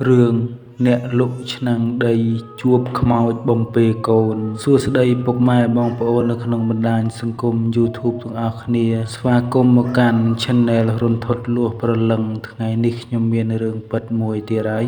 រឿងអ្នកលក់ឆ្នាំងដីជួបខ្មោចបំពេកូនសួស្តីពុកម៉ែបងប្អូននៅក្នុងបណ្ដាញសង្គម YouTube ទាំងអស់គ្នាស្វាគមន៍មកកាន់ Channel រន្ធត់លួសព្រលឹងថ្ងៃនេះខ្ញុំមានរឿងពិតមួយទៀតហើយ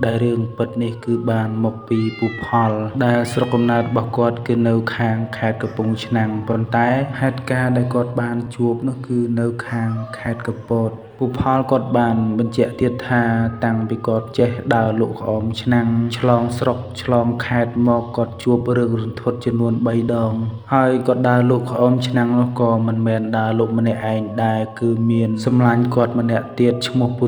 ដែលរឿងពិតនេះគឺបានមកពីពូផលដែលស្រុកកំណើតរបស់គាត់គឺនៅខាងខេត្តកំពង់ឆ្នាំងប៉ុន្តែហេតុការណ៍ដែលគាត់បានជួបនោះគឺនៅខាងខេត្តកំពតពូផលគាត់បានបញ្ជាក់ទៀតថាតាំងពីគាត់ចេះដើរលក់ក្អមឆ្នាំងឆ្លងស្រុកឆ្លងខេត្តមកគាត់ជួបរឿងរន្ធត់ចំនួន3ដងហើយគាត់ដើរលក់ក្អមឆ្នាំងនោះក៏មិនមែនដើរលក់ម្នាក់ឯងដែរគឺមានសម្លាញ់គាត់ម្នាក់ទៀតឈ្មោះពូ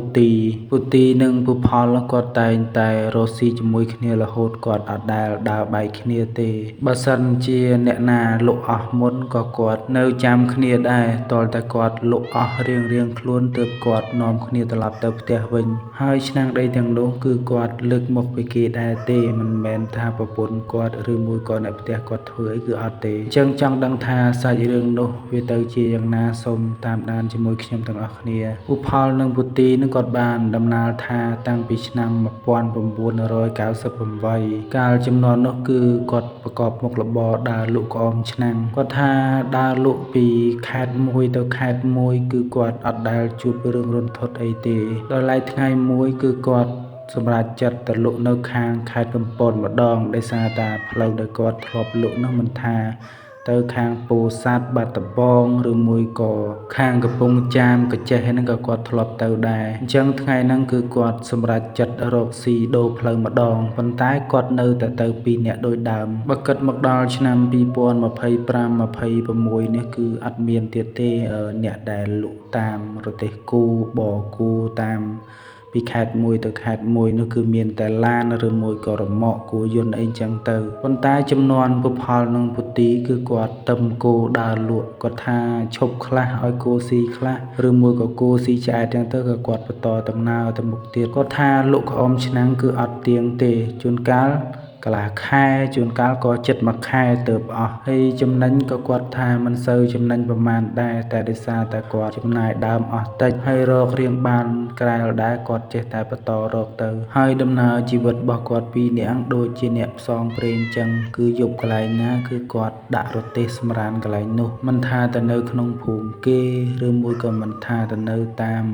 ទីនិងពូផលគាត់តែងតែរស់ស៊ីជាមួយគ្នារហូតគាត់អត់ដែលដើរបែកគ្នាទេបើសិនជាអ្នកណាលក់អស់មុនក៏គាត់នៅចាំគ្នាដែរតលតែគាត់លក់អស់រៀងខ្លួនទើបគាត់នាំគ្នាត្រឡប់ទៅផ្ទះវិញហើយឆ្នាំងដីទាំងនោះគឺគាត់លើកមកពីគេដែរទេមិនមែនថាប្រពន្ធគាត់ឬមួយក៏អ្នកផ្ទះគាត់ធ្វើអីគឺអត់ទេអញ្ចឹងចង់ដឹងថាសាច់រឿងនោះវាទៅជាយ៉ាងណាសូមតាមដានជាមួយខ្ញុំទាំងអស់គ្នាពូផលនិងពូទីនឹងគាត់បានដំណើរថាតាំងពីឆ្នាំ1998កាលចំនួននោះគឺគាត់ប្រកបមុខរបរដើរលក់ក្អមឆ្នាំងគាត់ថាដើរលក់ពីខេត្តមួយទៅខេត្តមួយគឺគាត់អត់ដែលជួបរឿងរន្ធត់អីទេដល់ឡែកថ្ងៃមួយគឺគាត់សម្រាប់ចិត្តទៅលក់នៅខាងខេត្តកំពតម្ដងដោយសារតែផ្លូវដែលគាត់ធ្លាប់លក់នោះមិនថាទៅខាងពោធិ៍សាត់បាត់ដំបងឬមួយក៏ខាងកំពង់ចាមកញ្ចេះហ្នឹងក៏គាត់ធ្លាប់ទៅដែរអញ្ចឹងថ្ងៃហ្នឹងគឺគាត់សម្រេចចិត្តរកស៊ីដូរផ្លូវម្ដងប៉ុន្តែគាត់នៅតែទៅ2នាក់ដូចដើមបើគិតមកដល់ឆ្នាំ2025-26នេះគឺអត់មានទៀតទេអ្នកដែលលក់តាមរទេះគោបរគោតាមពីខេត្តមួយទៅខេត្តមួយនោះគឺមានតែឡានឬមួយក៏រមាក់គោយន្តអីចឹងទៅប៉ុន្តែចំនួនពផលនិងពុទីគឺគាត់ទឹមគោដើរលក់គាត់ថាឈប់ខ្លះឲ្យគោស៊ីខ្លះឬមួយក៏គោស៊ីឆ្អែតចឹងទៅក៏គាត់បន្តដំណើរទៅមុខទៀតគាត់ថាលក់ក្អមឆ្នាំងគឺអត់ទៀងទេជួនកាលកន្លះខែជួនកាលក៏ជិតមួយខែទៅអស់ហើយចំណេញក៏គាត់ថាមិនសូវចំណេញប្រមាណដែរតែដោយសារតែគាត់ចំណាយដើមអស់តិចហើយរករៀងបានក្រែលដែរគាត់ចេះតែបន្តរកទៅហើយដំណើរជីវិតរបស់គាត់ពីរនាក់ដូចជាអ្នកផ្សងព្រេងចឹងគឺយប់កន្លែងណាគឺគាត់ដាក់រទេះសម្រានកន្លែងនោះមិនថាទៅនៅក្នុងភូមិគេឬមួយក៏មិនថាទៅនៅតាម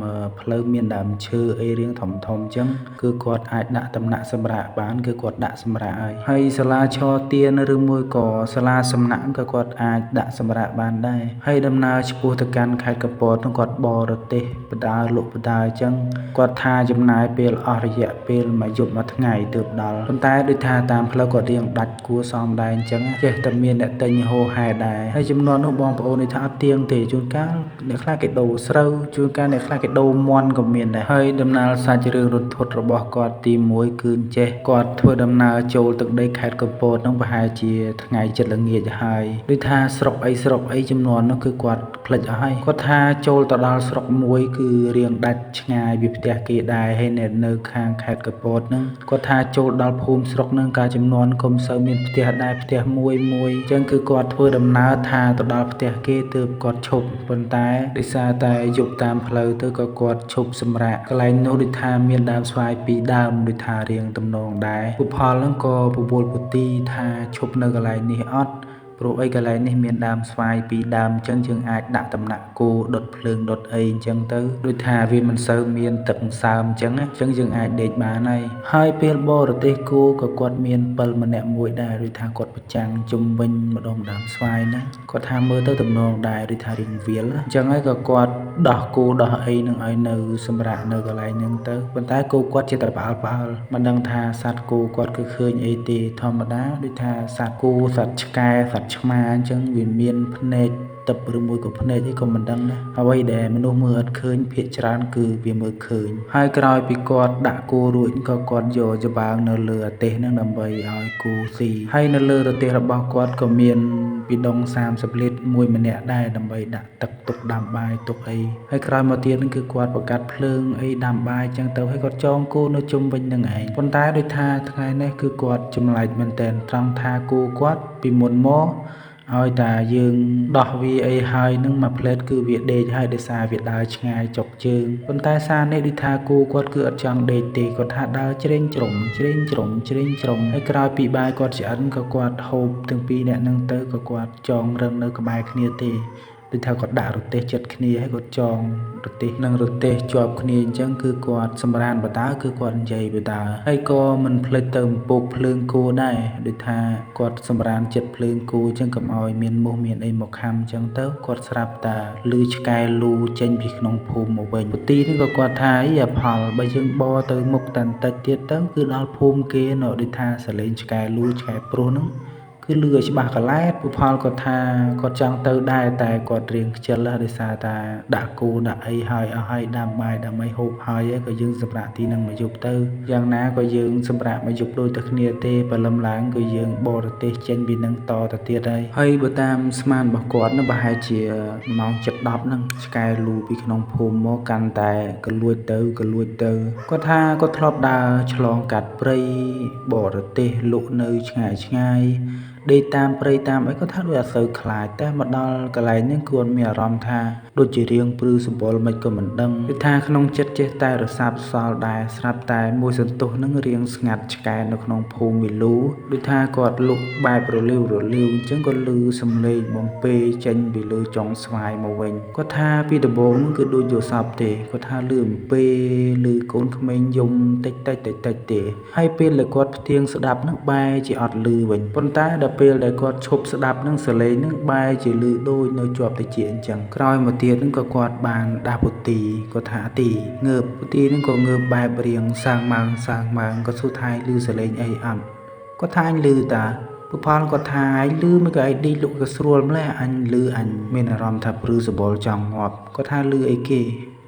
ផ្លូវមានដើមឈើអីរៀងធំចឹងគឺគាត់អាចដាក់តំណាក់សម្រាកបានគឺគាត់ដាក់សម្រាកហើយសាលាឆទានឬមួយក៏សាលាសំណាក់ក៏គាត់អាចដាក់សម្រាកបានដែរហើយដំណើរឆ្ពោះទៅកាន់ខេត្តកំពតនោះគាត់បរទេសបដើលក់បដើអញ្ចឹងគាត់ថាចំណាយពេលអស់រយៈពេលមួយយប់មួយថ្ងៃទើបដល់ប៉ុន្តែដូចថាតាមផ្លូវគាត់រៀងដាច់គួរសមដែរអញ្ចឹងចេះតែមានអ្នកទិញហូរហែដែរហើយចំនួននោះបងប្អូននេះថាអត់ទៀងទេជួនកាលអ្នកខ្លះគេដូរស្រូវជួនកាលអ្នកខ្លះគេដូរមាន់ក៏មានដែរហើយដំណើរសាច់រឿងរន្ធត់របស់គាត់ទី1គឺចេះគាត់ធ្វើដំណើរចូលទឹកដីខេត្តកំពតនោះប្រហែលជាថ្ងៃចិត្តល្ងាចហើយដូចថាស្រុកអីចំនួននោះគឺគាត់ភ្លេចអស់ហើយគាត់ថាចូលទៅដល់ស្រុកមួយគឺរៀងដាច់ឆ្ងាយពីផ្ទះគេដែរហើយនៅខាងខេត្តកំពតហ្នឹងគាត់ថាចូលដល់ភូមិស្រុកហ្នឹងកាលចំនួនក៏មិនសូវមានផ្ទះដែរផ្ទះមួយអញ្ចឹងគឺគាត់ធ្វើដំណើរថាទៅដល់ផ្ទះគេទើបគាត់ឈប់ប៉ុន្តែដោយសារតែយប់តាមផ្លូវទៅក៏គាត់ឈប់សម្រាកកន្លែងនោះដូចថាមានដើមស្វាយ2ដើមដូចថារៀងទំនងដែរពូផលហ្នឹងក៏ពវល់ពូទីថាឈប់នៅកន្លែងនេះអត់ព្រោះអីកន្លែងនេះមានដើមស្វាយ2ដើមអញ្ចឹងយើងអាចដាក់តំណាក់គោដុតភ្លើងដុតអីអញ្ចឹងទៅដូចថាវាមិនសូវមានទឹកសើមអញ្ចឹងយើងអាចដេកបានហើយពេលបរទេសគោក៏គាត់មានពិលម្នាក់មួយដែរដូចថាគាត់ប្រចាំងជុំវិញម្ដុំដើមស្វាយហ្នឹងគាត់ថាមើលទៅទំនងដែរដូចថារៀងវាលអញ្ចឹងហើយក៏គាត់ដោះគោដោះអីនឹងឲ្យនៅសម្រាប់នៅកន្លែងហ្នឹងទៅប៉ុន្តែគោគាត់ជាតែផ្អើលមិនដឹងថាសត្វគោគាត់គឺឃើញអីទេធម្មតាដូចថាសត្វគោសត្វឆ្កែសត្វឆ្មាអញ្ចឹងវាមានភ្នែកទឹកឬមួយក៏ភ្នែកអីក៏មិនដឹងដែរអ្វីដែលមនុស្សមើលអត់ឃើញភាគច្រើនគឺវាមើលឃើញហើយក្រោយពីគាត់ដាក់គោរួចក៏គាត់យកច្បាំងនៅលើរទេះហ្នឹងដើម្បីឲ្យគោស៊ីហើយនៅលើរទេះរបស់គាត់ក៏មានពីដុង30លីត្រមួយម្នាក់ដែរដើម្បីដាក់ទឹកទុកដាំបាយទុកអីហើយក្រោយមកទៀតហ្នឹងគឺគាត់បង្កាត់ភ្លើងអីដាំបាយចឹងទៅហើយគាត់ចងគោនៅជុំវិញនឹងឯងប៉ុន្តែដូចថាថ្ងៃនេះគឺគាត់ចម្លែកមែនតើត្រង់ថាគោគាត់ពីមុនមក ឲ្យតាយើងដោះវាអីហើយនឹងមួយផ្លេតគឺវាដេកហើយដោយសារវាដើរឆ្ងាយចុកជើងប៉ុន្តែសារនេះដូចថាគូគាត់គឺអត់ចង់ដេកទេគាត់ថាដើរជ្រេងជ្រុំហើយក្រោយពីបាយគាត់ឆ្អិនក៏គាត់ហូបទាំងពីរអ្នកនឹងទៅក៏គាត់ចងរឹងនៅក្បែរគ្នាទេដូចថាគាត់ដាក់រទេះចិត្តគ្នាហើយគាត់ចងរទេះនិងរទេះជាប់គ្នាអញ្ចឹងគឺគាត់សម្រានបដាគឺគាត់និយាយបដាហើយក៏មិនភ្លេចទៅពូកភ្លើងគោដែរដូចថាគាត់សម្រានចិត្តភ្លើងគោអញ្ចឹងកុំឲ្យមានមោះមានអីមកខំអញ្ចឹងទៅគាត់ស្រាប់តាលឺឆ្កែលូចេញពីក្នុងភូមិមកវិញពុទីនេះក៏គាត់ថាអីអាផលបើយើងបរទៅមុខតាន់តិចទៀតទៅគឺដល់ភូមិគេនៅដូចថាសលេងឆ្កែលូឆ្កែព្រោះហ្នឹងគឺលឺឲ្យច្បាស់កឡែតពុផលគាត់ថាគាត់ចង់ទៅដែរតែគាត់រៀងខ្ជិលដោយសារតែដាក់គូដាក់អីហើយអស់ហើយដាំបាយដើម្បីហូបហើយក៏យើងសម្រាប់ទីនឹងមកយប់ទៅយ៉ាងណាក៏យើងសម្រាប់មកយប់ដូចតែគ្នាទេព្រលឹមឡើងក៏យើងបរទេសចេញពីនឹងតទៅទៀតហើយបើតាមស្មានរបស់គាត់នោះប្រហែលជាម៉ោង 7:10 ហ្នឹងឆ្កែលូពីក្នុងភូមិមកកាន់តែក៏លួចទៅគាត់ថាគាត់ធ្លាប់ដើរឆ្លងកាត់ព្រៃបរទេសលក់នៅឆ្ងាយដេកតាមព្រៃតាមអីគាត់ថាដូចអត់សូវខ្លាចតែមកដល់កន្លែងនេះគាត់មានអារម្មណ៍ថាដូចជារៀងព្រឺសម្បុរមិនក៏មិនដឹងគឺថាក្នុងចិត្តចេះតែរសាប់សល់ដែរស្រាប់តែមួយសន្ទុះនឹងរៀងស្ងាត់ឆ្កែនៅក្នុងភូមិវិលូដូចថាគាត់លុកបែបរលាវអញ្ចឹងក៏លឺសំឡេងបំពេចេញពីលើចុងស្វាយមកវិញគាត់ថាពីដំបូងនឹងគឺដូចយល់សប្តិទេគាត់ថាលឺបំពេលឺកូនក្មេងយំតិចទេហើយពេលដែលគាត់ផ្ទៀងស្ដាប់នឹងបែរជាអត់លឺវិញប៉ុន្តែដល់ពេលដែលគាត់ឈប់ស្ដាប់នឹងសលេងនឹងបែរជាលឺដូចនៅជាប់តិចអញ្ចឹងក្រោយមកទៀតនឹងក៏គាត់បានដាស់ពុទីគាត់ថាទីងើបពុទីនឹងក៏ងើបបែបរៀងសាងម៉ាងក៏សួរថាលឺសលេងអីអត់គាត់ថាអញលឺតាពុផលគាត់ថាឯងលឺមិនក៏ឯងដេកលក់ក៏ស្រួលម្ល៉េះអញលឺអញមានអារម្មណ៍ថាព្រឺសបល់ចង់ងាប់គាត់ថាលឺអីគេ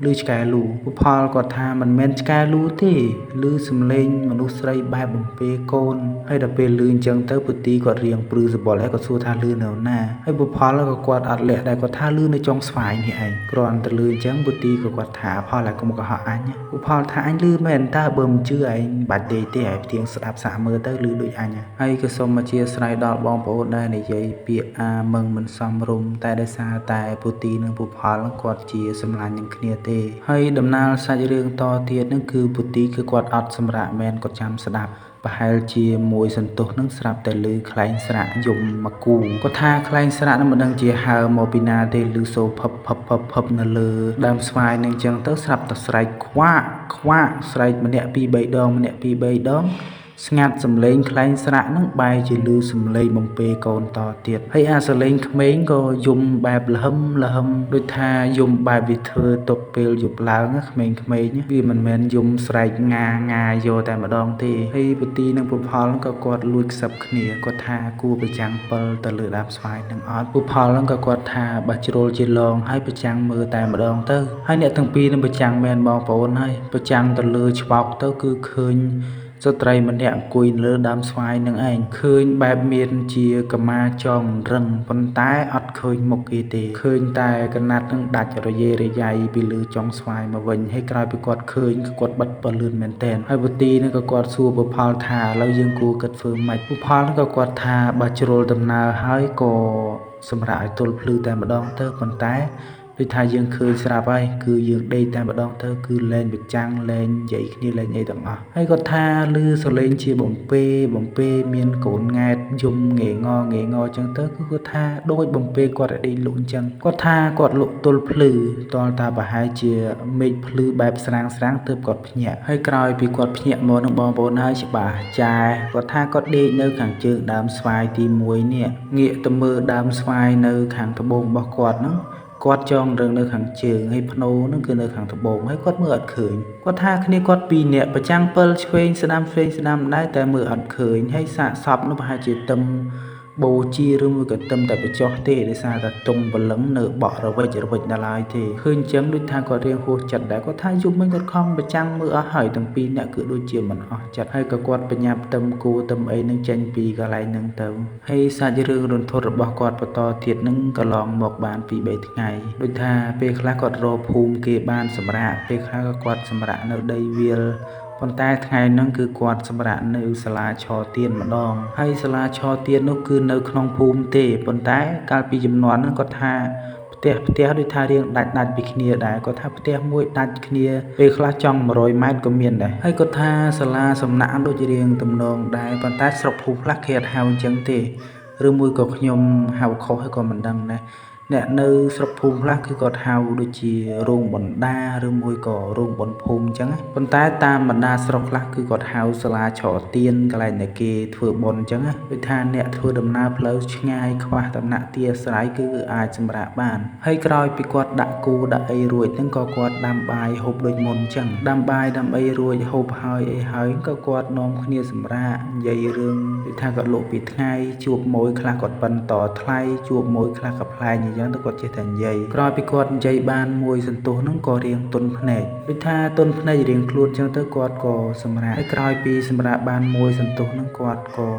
លឺឆ្កែលូពុផលគាត់ថាមិនមែនឆ្កែលូទេលឺសំឡេងមនុស្សស្រីបែបបំពេកូនហើយដល់ពេលលឺអញ្ចឹងទៅពុទីគាត់រៀងព្រឺសបល់ហើយគាត់សួរថាលឺនៅណាហើយពុផលក៏គាត់អត់លាក់ដែរគាត់ថាលឺនៅចុងស្វាយនេះឯងគ្រាន់តែលឺអញ្ចឹងពុទីក៏គាត់ថាផលហើយកុំកុហកអញពុផលថាអញលឺមែនតើបើមិនជឿឯងបាច់ដេកទេឯងផ្ទៀងស្ដាប់សាកមើលទៅលឺដូចអញហើយក៏សូមអធិស្ឋានដល់បងប្អូនដែរនិយាយពាក្យអាមឹងមិនសមរម្យតែដោយសារតែពុទីនិងពុផលគាត់ជាសម្លាញ់នឹងគ្នាទេហើយដំណើរសាច់រឿងតទៀតនឹងគឺពុទីគឺគាត់អត់សម្រាកមែនគាត់ចាំស្ដាប់ប្រហែលជាមួយសន្ទុះនឹងស្រាប់តែលឺខ្លែងស្រាក់យំមកគូគាត់ថាខ្លែងស្រាក់នឹងមិនដឹងជាហើមកពីណាទេលឺសូផឹបនៅលើដើមស្វាយនឹងចឹងទៅស្រាប់តែស្រែកខ្វាក់ស្រែកម្នាក់2 3 ដងស្ងាត់សំឡេងខ្លែងស្រាក់នឹងបែរជាលឺសំឡេងបំពេកូនតទៀតហើយអាសំឡេងក្មេងក៏យំបែបលហឹមដូចថាយំបែបវាធ្វើទុកពេលយប់ឡើងក្មេងវាមិនមែនយំស្រែកងាយកតែម្ដងទេហើយពទីនិងពុផលក៏គាត់លួចខ្សឹបគ្នាគាត់ថាគួរប្រចាំងពិលទៅលើដើមស្វាយនឹងអត់ពុផលក៏គាត់ថាបើជ្រុលជាឡងហើយប្រចាំងមើលតែម្ដងទៅហើយអ្នកទាំងពីរនឹងប្រចាំងមែនបងប្អូនហើយប្រចាំងទៅលើច្បោកទៅគឺឃើញស្ត្រីម្នាក់អង្គុយលើដើមស្វាយនឹងឯងឃើញបែបមានជាកម្មាចងរឹងប៉ុន្តែអត់ឃើញមុខគេទេឃើញតែកណាត់នឹងដាច់រយេរយាយពីលើចុងស្វាយមកវិញហើយក្រោយពីគាត់ឃើញគាត់បិទពលឿនមែនទែនហើយពទីនឹងក៏គាត់សួរពុផលថាឥឡូវយើងគួរគិតធ្វើម៉េចពុផលនឹងក៏គាត់ថាបើជ្រុលដំណើរហើយក៏សម្រាប់ឲ្យទល់ភ្លឺតែម្ដងទៅប៉ុន្តែដូចថាយើងឃើញស្រាប់ហើយគឺយើងដេកតែម្ដងទៅគឺលែងប្រចាំងលែងនិយាយគ្នាលែងអីទាំងអស់ហើយគាត់ថាលឺសលេងជាបំពេមានកូនង៉ែតយំងេងអញ្ចឹងទៅគឺគាត់ថាដូចបំពេគាត់ឲ្យដេកលក់អញ្ចឹងគាត់ថាគាត់លក់ទល់ភ្លឺតលតាប្រហែលជាមេឃភ្លឺបែបស្រាងទើបគាត់ភ្ញាក់ហើយក្រោយពីគាត់ភ្ញាក់មកនឹងបងប្អូនហើយច្បាស់ចាគាត់ថាគាត់ដេកនៅខាងជើងដើមស្វាយទី1នេះងាកទៅមើលដើមស្វាយនៅខាងត្បូងរបស់គាត់ហ្នឹងគាត់ចងរឹងនៅខាងជើងហើយភ្នោនឹងគឺនៅខាងត្បូងហើយគាត់មើលអត់ឃើញគាត់ថាគ្នាគាត់ពីរនាក់ប្រចាំងពិលឆ្វេងស្ដាំដែរតែមើលអត់ឃើញហើយសាកសពនោះប្រហែលជាទឹមបូជាឬមួយក៏ទឹមតែបញ្ចុះទេដោយសារតែទុំបលឹងនៅបក់រវិចដល់ហើយទេឃើញចឹងដូចថាគាត់រៀងហួសចិត្តដែរគាត់ថាយប់មិញគាត់ខំប្រចាំងមើលអស់ហើយទាំងពីរនាក់គឺដូចជាមិនអស់ចិត្តហើយក៏គាត់បញ្ញាប់ទឹមគូទឹមអីនឹងចេញពីកន្លែងហ្នឹងទៅហើយសាច់រឿងរន្ធត់របស់គាត់បន្តទៀតនឹងកន្លងមកបាន 2-3 ថ្ងៃដូចថាពេលខ្លះគាត់រកភូមិគេបានសម្រាកពេលខ្លះក៏គាត់សម្រាកនៅដីវាល ប៉ុន្តែថ្ងៃហ្នឹងគឺគាត់សម្រាកនៅសាលាឆទៀនម្ដងហើយសាលាឆទៀននោះគឺនៅក្នុងភូមិទេប៉ុន្តែកាលពីជំនាន់ហ្នឹងគាត់ថាផ្ទះដូចថារៀងដាច់ពីគ្នាដែរគាត់ថាផ្ទះមួយដាច់គ្នាពេលខ្លះចង់100ម៉ែត្រក៏មានដែរហើយគាត់ថាសាលាសំណាក់ដូចរៀងទំនងដែរប៉ុន្តែស្រុកភូមិខ្លះគេអត់ហៅអញ្ចឹងទេឬមួយក៏ខ្ញុំហៅខុសហើយក៏មិនដឹងដែរអ្នកនៅស្រុកភូមិខ្លះគឺគាត់ហៅដូចជារោងបណ្ដាឬមួយក៏រោងបនភូមិអញ្ចឹងប៉ុន្តែតាមបណ្ដាស្រុកខ្លះគឺគាត់ហៅសាលាឆទៀនកន្លែងដែលគេធ្វើបុណ្យអញ្ចឹងដូចថាអ្នកធ្វើដំណើរផ្លូវឆ្ងាយខ្វះតំណទីអាស្រ័យគឺអាចសម្រាកបានហើយក្រោយពីគាត់ដាក់គូដាក់អីរួចហ្នឹងក៏គាត់ដាំបាយហូបដូចមុនអញ្ចឹងដាំបាយដាំអីរួចហូបហើយអីហើយក៏គាត់នាំគ្នាសម្រាកនិយាយរឿងដូចថាគាត់លក់ពីថ្ងៃជួបមួយខ្លះគាត់បន្តថ្លៃជួបមួយខ្លះក៏ផ្លែងអញ្ចឹងទៅគាត់ចេះតែនិយាយក្រោយពីគាត់និយាយបានមួយសន្ទុះហ្នឹងក៏រៀងទន់ភ្នែកដូចថាទន់ភ្នែករៀងខ្លួនអញ្ចឹងទៅគាត់ក៏សម្រាកហើយក្រោយពីសម្រាកបានមួយសន្ទុះហ្នឹងគាត់ក៏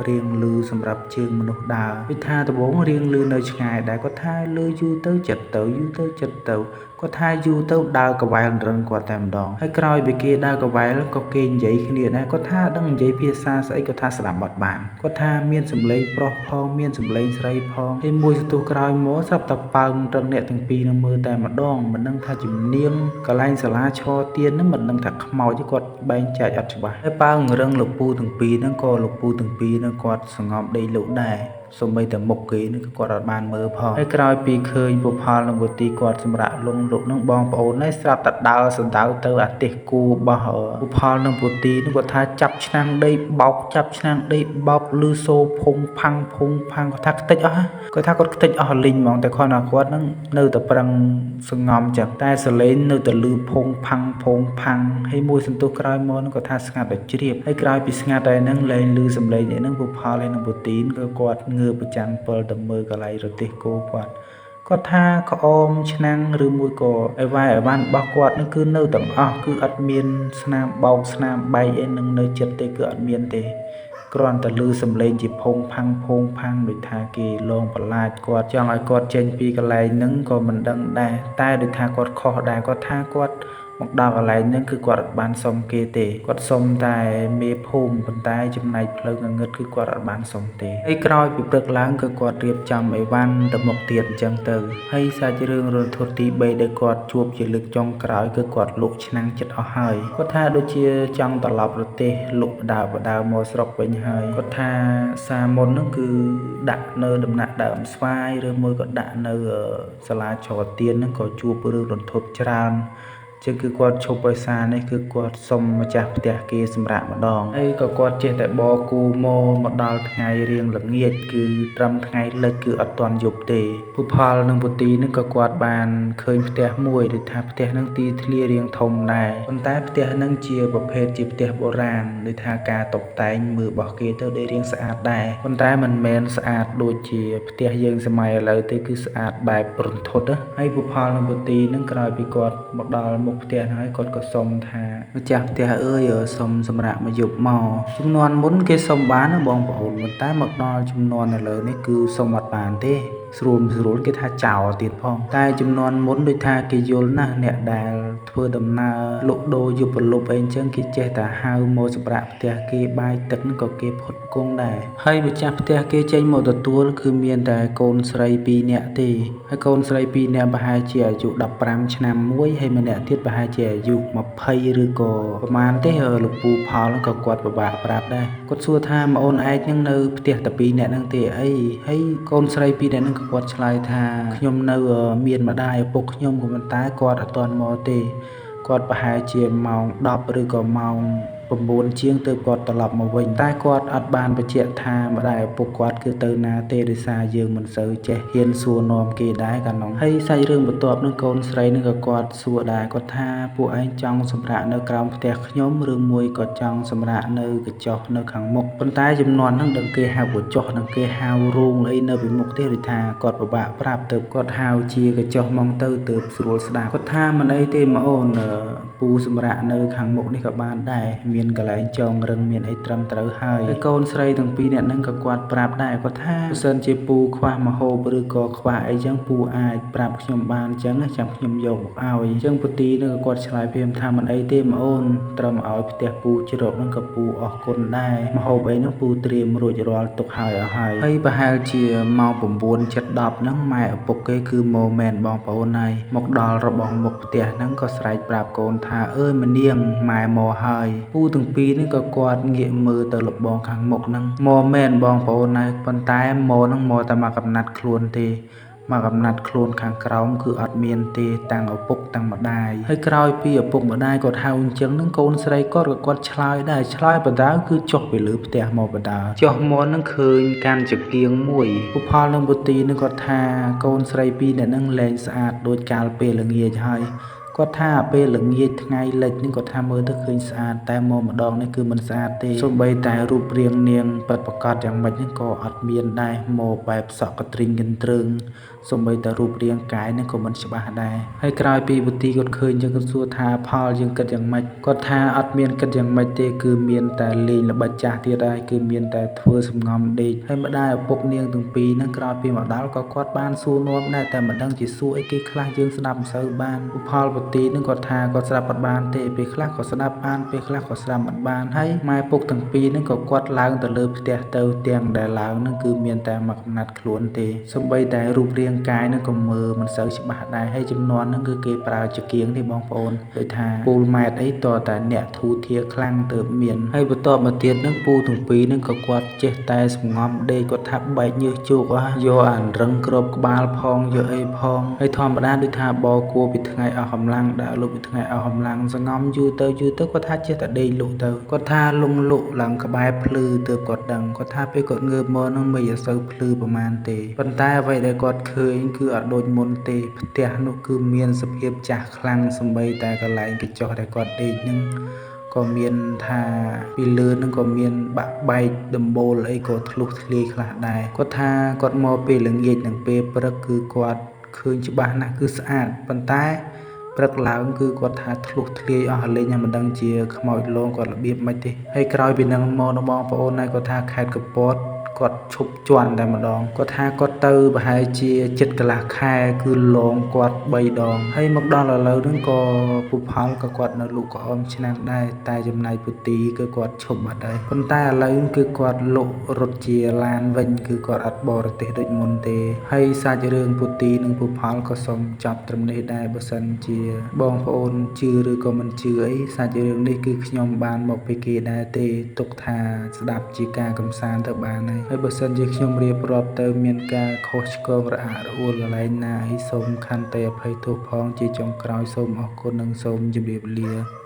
រៀងលឺសម្រាប់ជើងមនុស្សដើរដូចថាដំបូងរៀងលឺនៅឆ្ងាយដែរគាត់ថាលឺយូរទៅចិត្តទៅយូរទៅចិត្តទៅគាត់ថាយូរទៅដើរកវ៉ែលរឹងគាត់តែម្ដងហើយក្រោយពីគេដើរកវ៉ែលក៏គេនិយាយគ្នាដែរគាត់ថាដឹងនិយាយភាសាស្អីគាត់ថាស្ដាប់អត់បានគាត់ថាមានសម្លេងប្រុសផងមានសម្លេងស្រីផងហើយមួយសន្ទុះក្រោយមកស្រាប់តែប៉ើងរឹងអ្នកទាំងពីរនឹងមើលតែម្ដងមិនដឹងថាជំនាញកន្លែងសាលាឆទៀនហ្នឹងមិនដឹងថាខ្មោចគាត់បែងចែកអត់ច្បាស់ហើយប៉ើងរឹងលោកពូទាំងពីរហ្នឹងក៏លោកពូទាំងពីរហ្នឹងគាត់សងំដេកលក់ដែរសូម្បីតែមុខគេនឹងគាត់អត់បានមើលផងហើយក្រោយពីឃើញពុផលនឹងវទីគាត់សម្រាប់លងលោកនឹងបងប្អូននេះស្រាប់តែដើរសណ្ដៅទៅអាទេសគូរបស់ពុផលនឹងវទីនឹងគាត់ថាចាប់ឆ្នាំងដីបោកចាប់ឆ្នាំងដីបោកលឺសូភុងផាំងគាត់ថាខ្ទេចអស់គាត់ថាគាត់ខ្ទេចអស់លីងហ្មងតែគាត់ណាគាត់នឹងនៅតែប្រឹងសងំចឹងតែសលេងនៅតែលឺភុងផាំងហើយមួយសន្ទុះក្រោយមកនឹងគាត់ថាស្ងាត់ដល់ជ្រាបហើយក្រោយពីស្ងាត់ហើយនឹងលែងលឺសំឡេងនេះនឹងពុផលហើយនឹងវទីក៏គាត់ងើបប្រចាំងពិលទៅមើលកន្លែងរទេសគោគាត់ថាក្អមឆ្នាំងឬមួយក៏អីវ៉ៃអីវ៉ាន់របស់គាត់នឹងគឺនៅទាំងអស់គឺអត់មានស្នាមបោកស្នាមបែកអីនឹងនៅចិត្តទេគឺអត់មានទេគ្រាន់តែលឺសំឡេងជាភុងផាំងដូចថាគេលងបន្លាចគាត់ចង់ឲ្យគាត់ចេញពីកន្លែងហ្នឹងក៏មិនដឹងដែរតែដូចថាគាត់ខុសដែរគាត់ថាគាត់មកដល់កន្លែងហ្នឹងគឺគាត់អត់បានសុំគេទេគាត់សុំតែមេភូមិប៉ុន្តែចំណែកផ្លូវងងឹតគឺគាត់អត់បានសុំទេហើយក្រោយពីព្រឹកឡើងគឺគាត់រៀបចំអីវ៉ាន់ទៅមុខទៀតអញ្ចឹងទៅហើយសាច់រឿងរន្ធត់ទី3ដែលគាត់ជួបជាលើកចុងក្រោយគឺគាត់លក់ឆ្នាំងចិត្តអស់ហើយគាត់ថាដូចជាចង់ត្រឡប់ប្រទេសលក់បដើមកស្រុកវិញហើយគាត់ថាសាមុនហ្នឹងគឺដាក់នៅដំណាក់ដើមស្វាយឬមួយក៏ដាក់នៅសាលាឆទៀនហ្នឹងក៏ជួបរឿងរន្ធត់ច្រើនចឹងគឺគាត់ឈប់ឲ្យសារនេះគឺគាត់សុំម្ចាស់ផ្ទះគេសម្រាប់ម្ដងហើយក៏គាត់ចេះតែបគូមកដល់ថ្ងៃរៀងល្ងាចគឺត្រឹមថ្ងៃលិចគឺអត់ទាន់យប់ទេពុផលនិងពុទីនឹងក៏គាត់បានឃើញផ្ទះមួយដូចថាផ្ទះនឹងទីធ្លារៀងធំដែរប៉ុន្តែផ្ទះនឹងជាប្រភេទជាផ្ទះបុរាណដូចថាការតុបតែងមើលរបស់គេទៅដូចរៀងស្អាតដែរប៉ុន្តែមិនមែនស្អាតដូចជាផ្ទះយើងសម័យឥឡូវទេគឺស្អាតបែបរន្ធត់ហើយពុផលនិងពុទីនឹងក្រោយពីគាត់មកដល់មុខផ្ទះហើយគាត់ក៏សុំថាម្ចាស់ផ្ទះអើយសុំសម្រាប់មកយប់មកចំនួនមុនគេសុំបានណាបងប្អូនប៉ុន្តែមកដល់ចំនួនឥឡូវនេះគឺសុំអត់បានទេស្រួលគេថាចោលទៀតផងតែចំនួនមុនដូចថាគេយល់ណាស់អ្នកដែលធ្វើដំណើរលក់ដូរយប់ប្រលប់អីអញ្ចឹងគេចេះតែហៅមកសម្រាប់ផ្ទះគេបាយទឹកហ្នឹងក៏គេផុតគង់ដែរហើយម្ចាស់ផ្ទះគេចេញមកទទួលគឺមានតែកូនស្រី2នាក់ទេហើយកូនស្រី2នាក់ប្រហែលជាអាយុ15ឆ្នាំមួយហើយម្នាក់ទៀតប្រហែលជាអាយុ20ឬក៏ប្រហែលទេលោកពូផលក៏គាត់ពិបាកប្រាប់ដែរគាត់សួរថាម៉អូនឯងហ្នឹងនៅផ្ទះតែ2នាក់ហ្នឹងទេអីហើយកូនស្រី2នាក់ហ្នឹងគាត់ឆ្លើយថាខ្ញុំនៅមានម្ដាយឪពុកខ្ញុំក៏ប៉ុន្តែគាត់អត់ទាន់មកទេគាត់ប្រហែលជាម៉ោង10ឬក៏ម៉ោង9ជាងទៅគាត់ត្រឡប់មកវិញតែគាត់អត់បានបញ្ជាក់ថាម្ដាយឪពុកគាត់គឺទៅណាទេដោយសារយើងមិនសូវចេះហ៊ានសួរនាំគេដែរកាលនោះហើយសាច់រឿងបន្ទាប់នឹងកូនស្រីនឹងក៏គាត់សួរដែរគាត់ថាពួកឯងចង់សម្រាកនៅក្រោមផ្ទះខ្ញុំឬមួយក៏ចង់សម្រាកនៅកញ្ចុះនៅខាងមុខប៉ុន្តែចំនួនហ្នឹងដឹងគេហៅកញ្ចុះនិងគេហៅរូងអីនៅពីមុខទេដូចថាគាត់ពិបាកប្រាប់ទៅគាត់ហៅជាកញ្ចុះមកទៅស្រួលស្ដាប់គាត់ថាមិនអីទេម៉អូន ពូសម្រាប់នៅខាងមុខនេះក៏បានដែរមានកន្លែងចងរឹងមានអីត្រឹមត្រូវហើយកូនស្រីទាំងពីរនាក់ហ្នឹងក៏គាត់ប្រាប់ដែរគាត់ថាបើសិនជាពូខ្វះម្ហូបឬក៏ខ្វះអីចឹងពូអាចប្រាប់ខ្ញុំបានចឹងចាំខ្ញុំយកមកឲ្យចឹងពូទីនឹងក៏គាត់ឆ្លើយភ្លាមថាមិនអីទេម៉ូនត្រឹមឲ្យផ្ទះពូជ្រកហ្នឹងក៏ពូអរគុណដែរម្ហូបអីហ្នឹងពូត្រៀមរួចរាល់ទុកហើយអស់ហើយប្រហែលជាម៉ោង 9:10 ហ្នឹងម៉ែឪពុកគេគឺម៉ូមែនបងប្អូនហើយមកដល់របស់មុខផ្ទះហ្នឹងក៏ស្រែកប្រាប់កូនថាអើយម្នាងម៉ែមកហើយពូទាំងពីរនេះក៏គាត់ងាកមើលទៅលបងខាងមុខហ្នឹងម៉ូមែនបងប្អូនហើយប៉ុន្តែម៉ូហ្នឹងមកតែមកកំណាត់ខ្លួនទេមកកំណាត់ខ្លួនខាងក្រោមគឺអត់មានទេតាំងឪពុកតាំងម្ដាយហើយក្រោយពីឪពុកម្ដាយគាត់ហៅអញ្ចឹងហ្នឹងកូនស្រីគាត់ឆ្លើយដែរឆ្លើយបដាគឺចុះពីលើផ្ទះមកបដាចុះមកហ្នឹងឃើញកាន់ចង្គៀងមួយពុផលនិងពុទីនឹងគាត់ថាកូនស្រីពីរនាក់ហ្នឹងលែងស្អាតដូចកាលពេលល្ងាចហើយគាត់ថាពេលល្ងាចថ្ងៃលិចនេះគាត់ថាមើលទៅឃើញស្អាតតែមកម្ដងនេះគឺមិនស្អាតទេសូម្បីតែរូបរាងនាងពិតប្រាកដយ៉ាងម៉េចនេះក៏អត់មានដែរមកបែបសក់កទ្រីងកន្ទ្រើងសូម្បីតែរូបរាងកាយនេះក៏មិនច្បាស់ដែរហើយក្រោយពីពុទីគាត់ឃើញចឹងគាត់សួរថាផលយើងគិតយ៉ាងម៉េចគាត់ថាអត់មានគិតយ៉ាងម៉េចទេគឺមានតែលេងល្បិចចាស់ទៀតដែរគឺមានតែធ្វើសំងំដេកហើយម្ដាយឪពុកនាងទាំងពីរហ្នឹងក្រោយពីមកដល់ក៏គាត់បានសួរនាំដែរតែមិនដឹងជាសួរអីគេខ្លះយើងស្ដាប់មិនសូវបានឧផលពុទីនឹងគាត់ថាគាត់ស្ដាប់អត់បានទេពេលខ្លះក៏ស្ដាប់បានពេលខ្លះក៏ស្ដាប់អត់បានហើយម៉ែពុកទាំងពីរនឹងក៏គាត់ឡើងទៅលើផ្ទះទៅទាំងដែលឡើងនឹងគឺមានតែមកកំណាត់ខ្លួនទេសូម្បីតែរូបរាងកាយនឹងក៏មើលមិនសូវច្បាស់ដែរហើយចំនួននឹងគឺគេប្រើចង្គៀងទេបងប្អូនដូចថាពូលម៉ែតអីតតែអ្នកធូធាខ្លាំងទៅមានហើយបន្ទាប់មកទៀតនឹងពូទាំងពីរនឹងក៏គាត់ចេះតែសំងំដេកគាត់ថាបែកញើសជោគយកអានរឹងគ្របក្បាលផងយកអីផងហើយធម្មតាដូចថាបគួរពីថ្ងៃអស់កម្លាំងដាក់លុបពីថ្ងៃអស់កម្លាំងសងំយូរទៅគាត់ថាចេះតែដេកលក់ទៅគាត់ថាលងលក់ឡើងក្បែរភ្លឺទើបគាត់ដឹងគាត់ថាពេលគាត់ងើបមកនឹងមិនសូវភ្លឺប្រហែលទេប៉ុន្តែអ្វីដែលគាត់ឃើញគឺអត់ដូចមុនទេផ្ទះនោះគឺមានសភាពចាស់ខ្លាំងសម្បីតែកន្លែងកញ្ចុះដែលគាត់ដេកនឹងក៏មានថាពីលើនឹងក៏មានបាក់បែកដំបូលអីក៏ធ្លុះធ្លាយខ្លះដែរគាត់ថាគាត់មកពេលល្ងាចនិងពេលព្រឹកគឺគាត់ឃើញច្បាស់ណាស់គឺស្អាតប៉ុន្តែព្រឹកឡើងគឺគាត់ថាធ្លុះធ្លាយអស់លេងមិនដឹងជាខ្មោចលងគាត់របៀបមិនទេហើយក្រោយពីនឹងមកបងប្អូនគាត់ថាខេត្តកពតគាត់ឈប់ជន់តែម្ដងគាត់ថាគាត់ទៅប្រហែលជាចិត្តកន្លះខែគឺលងគាត់3 ដងហើយមកដល់ឥឡូវហ្នឹងក៏ពុផលក៏គាត់នៅលក់ក្អមឆ្នាំងដែរតែចំណែកពុទីគឺគាត់ឈប់បាត់ហើយប៉ុន្តែឥឡូវគឺគាត់លក់រត់ជាឡានវិញគឺគាត់អត់បរទេសដូចមុនទេហើយសាច់រឿងពុទីនិងពុផលក៏សូមចប់ត្រឹមនេះដែរបើសិនជាបងប្អូនជឿឬក៏មិនជឿអីសាច់រឿងនេះគឺខ្ញុំបានមកពីគេដែរទេទុកថាស្ដាប់ជាការកំសាន្តទៅបានហើយបើសិនជាខ្ញុំរៀបរាប់ទៅមានការខុសឆ្គងរអាក់រអួលកន្លែងណាអីសូមខន្តីអភ័យទោសផងជាចុងក្រោយសូមអរគុណនិងសូមជម្រាបលា